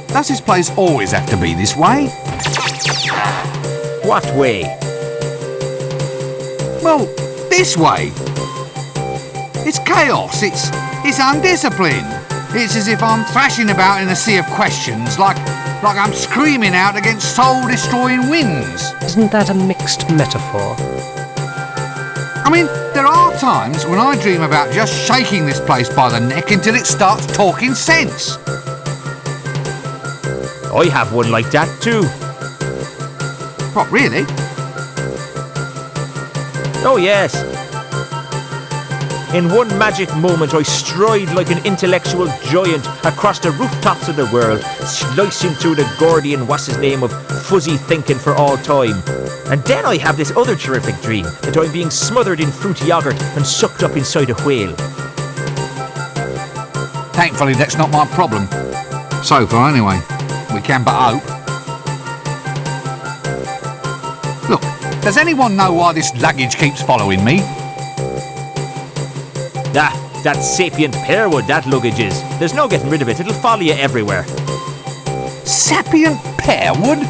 does this place always have to be this way? What way? Well, this way. It's chaos, it's undisciplined. It's as if I'm thrashing about in a sea of questions, like I'm screaming out against soul-destroying winds. Isn't that a mixed metaphor? I mean, there are times when I dream about just shaking this place by the neck until it starts talking sense. I have one like that too. What, really? Oh yes. In one magic moment I stride like an intellectual giant across the rooftops of the world, slicing through the Gordian what's-his-name of fuzzy thinking for all time. And then I have this other terrific dream that I'm being smothered in fruity yoghurt and sucked up inside a whale. Thankfully, that's not my problem. So far, anyway. We can but hope. Look, does anyone know why this luggage keeps following me? Ah, that's sapient pearwood, that luggage is. There's no getting rid of it, it'll follow you everywhere. Sapient pearwood?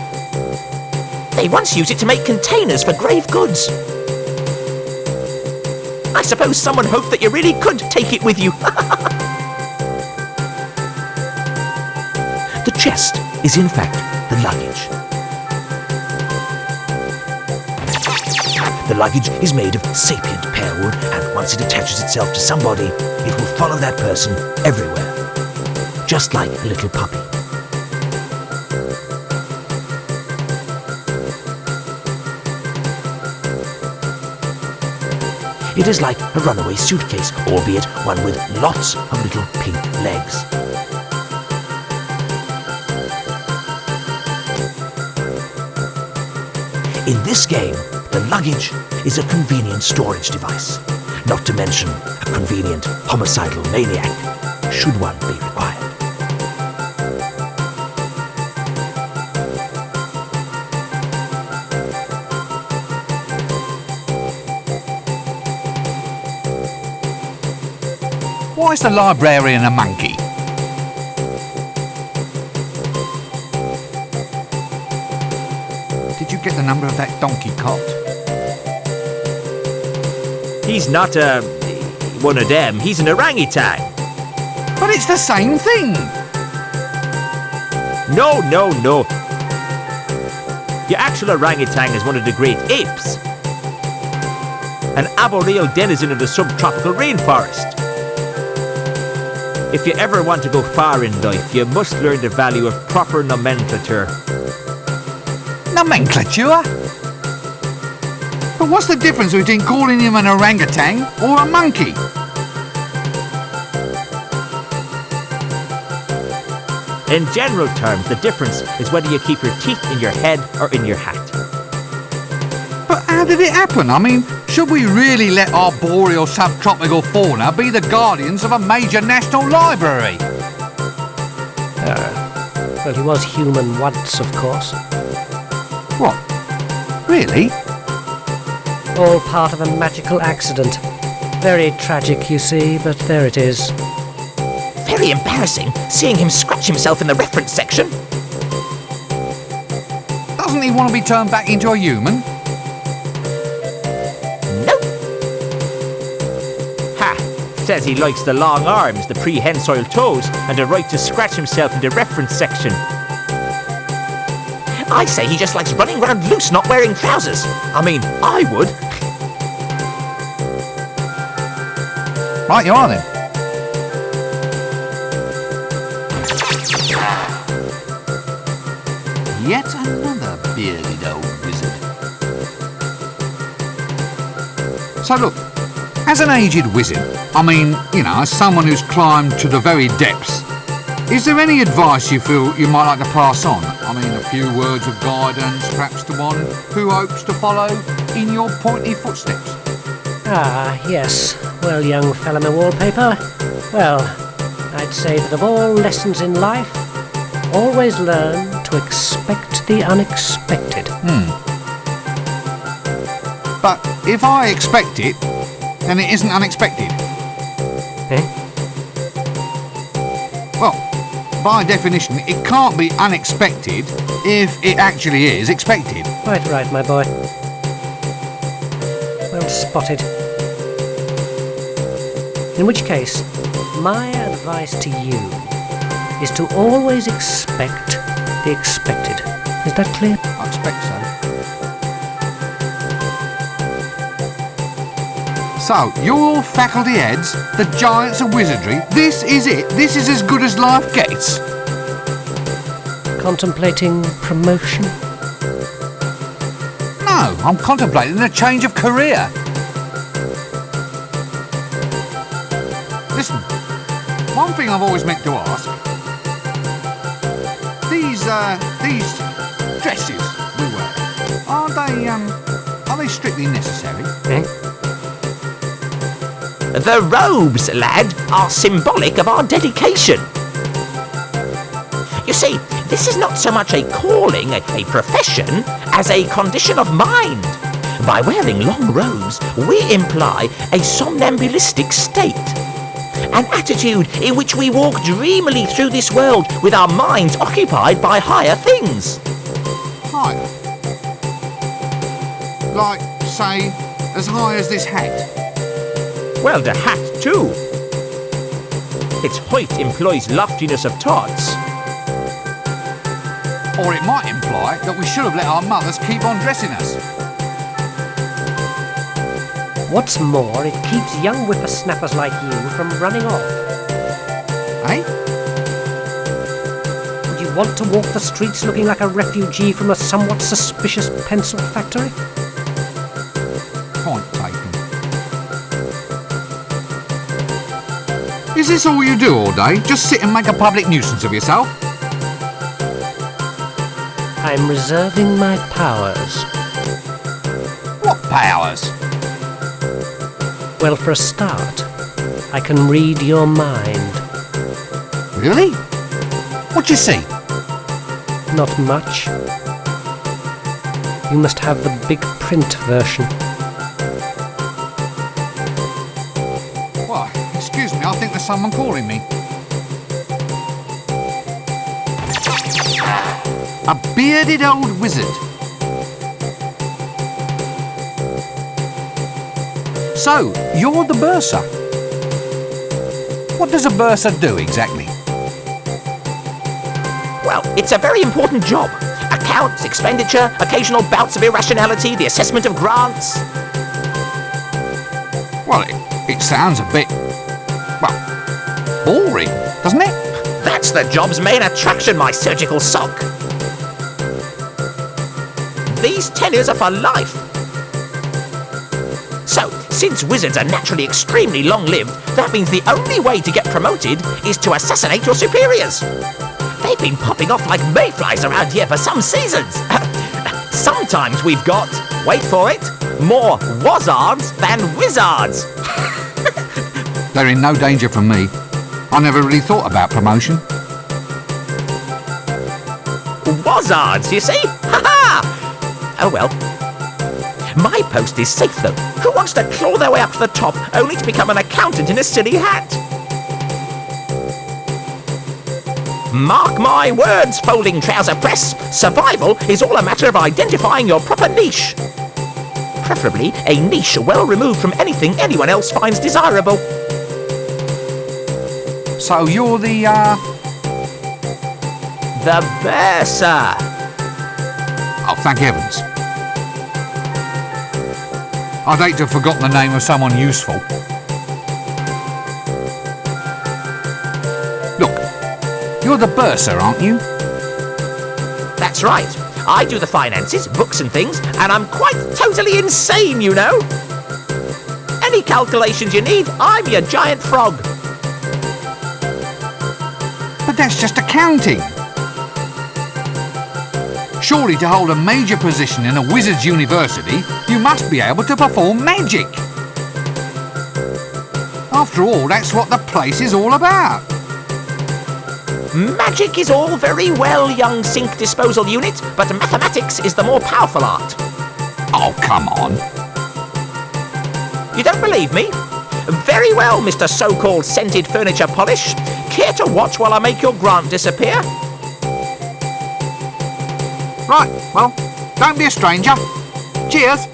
They once used it to make containers for grave goods. I suppose someone hoped that you really could take it with you. The chest is in fact the luggage. The luggage is made of sapient pearwood, and once it attaches itself to somebody, it will follow that person everywhere. Just like a little puppy. It is like a runaway suitcase, albeit one with lots of little pink legs. In this game, the luggage is a convenient storage device, not to mention a convenient homicidal maniac, should one be required. Why is the librarian a monkey? Did you get the number of that donkey cot? He's not one of them, he's an orangutan. But it's the same thing! No. Your actual orangutan is one of the great apes. An arboreal denizen of the subtropical rainforest. If you ever want to go far in life, you must learn the value of proper nomenclature. Nomenclature? But what's the difference between calling him an orangutan or a monkey? In general terms, the difference is whether you keep your teeth in your head or in your hat. But how did it happen? I mean, should we really let arboreal subtropical fauna be the guardians of a major national library? Well, he was human once, of course. What? Really? All part of a magical accident. Very tragic, you see, but there it is. Very embarrassing, seeing him scratch himself in the reference section. Doesn't he want to be turned back into a human? Nope. Ha! Says he likes the long arms, the prehensile toes, and the right to scratch himself in the reference section. I say he just likes running around loose, not wearing trousers. I mean, I would. Right you are then. Yet another bearded old wizard. So look, as an aged wizard, I mean, you know, as someone who's climbed to the very depths, is there any advice you feel you might like to pass on? I mean, a few words of guidance, perhaps to one who hopes to follow in your pointy footsteps? Ah, yes. Well, young fellow wallpaper. Well, I'd say that of all lessons in life, always learn to expect the unexpected. But if I expect it, then it isn't unexpected. Eh? Well, by definition, it can't be unexpected if it actually is expected. Quite right, my boy. Well spotted. In which case, my advice to you is to always expect the expected. Is that clear? I expect so. So, you're faculty heads, the giants of wizardry. This is it. This is as good as life gets. Contemplating promotion? No, I'm contemplating a change of career. Listen, one thing I've always meant to ask. These dresses we wear, are they strictly necessary? Eh? The robes, lad, are symbolic of our dedication. You see, this is not so much a calling, a profession, as a condition of mind. By wearing long robes, we imply a somnambulistic state. An attitude in which we walk dreamily through this world with our minds occupied by higher things. Higher? Like, say, as high as this hat? Well, the hat, too. Its height implies loftiness of thoughts. Or it might imply that we should have let our mothers keep on dressing us. What's more, it keeps young whippersnappers like you from running off. Eh? Would you want to walk the streets looking like a refugee from a somewhat suspicious pencil factory? Point taken. Is this all you do all day? Just sit and make a public nuisance of yourself? I'm reserving my powers. What powers? Well, for a start, I can read your mind. Really? What you see? Not much. You must have the big print version. Well, excuse me, I think there's someone calling me. A bearded old wizard. So, you're the bursar. What does a bursar do exactly? Well, it's a very important job. Accounts, expenditure, occasional bouts of irrationality, the assessment of grants. Well, it sounds a bit, well, boring, doesn't it? That's the job's main attraction, my surgical sock. These tenures are for life. So, since wizards are naturally extremely long-lived, that means the only way to get promoted is to assassinate your superiors. They've been popping off like mayflies around here for some seasons. Sometimes we've got, wait for it, more wazards than wizards. They're in no danger from me. I never really thought about promotion. Wazards, you see? Ha-ha! Oh well. My post is safe, though. Who wants to claw their way up to the top only to become an accountant in a silly hat? Mark my words, folding trouser press. Survival is all a matter of identifying your proper niche. Preferably a niche well removed from anything anyone else finds desirable. So you're the bursar. Oh, thank heavens. I'd hate to have forgotten the name of someone useful. Look, you're the bursar, aren't you? That's right. I do the finances, books and things, and I'm quite totally insane, you know. Any calculations you need, I'm your giant frog. But that's just accounting. Surely to hold a major position in a wizard's university, you must be able to perform magic. After all, that's what the place is all about. Magic is all very well, young sink disposal unit, but mathematics is the more powerful art. Oh, come on. You don't believe me? Very well, Mr. So-called scented furniture polish. care to watch while I make your grant disappear? Right, well, don't be a stranger. Cheers.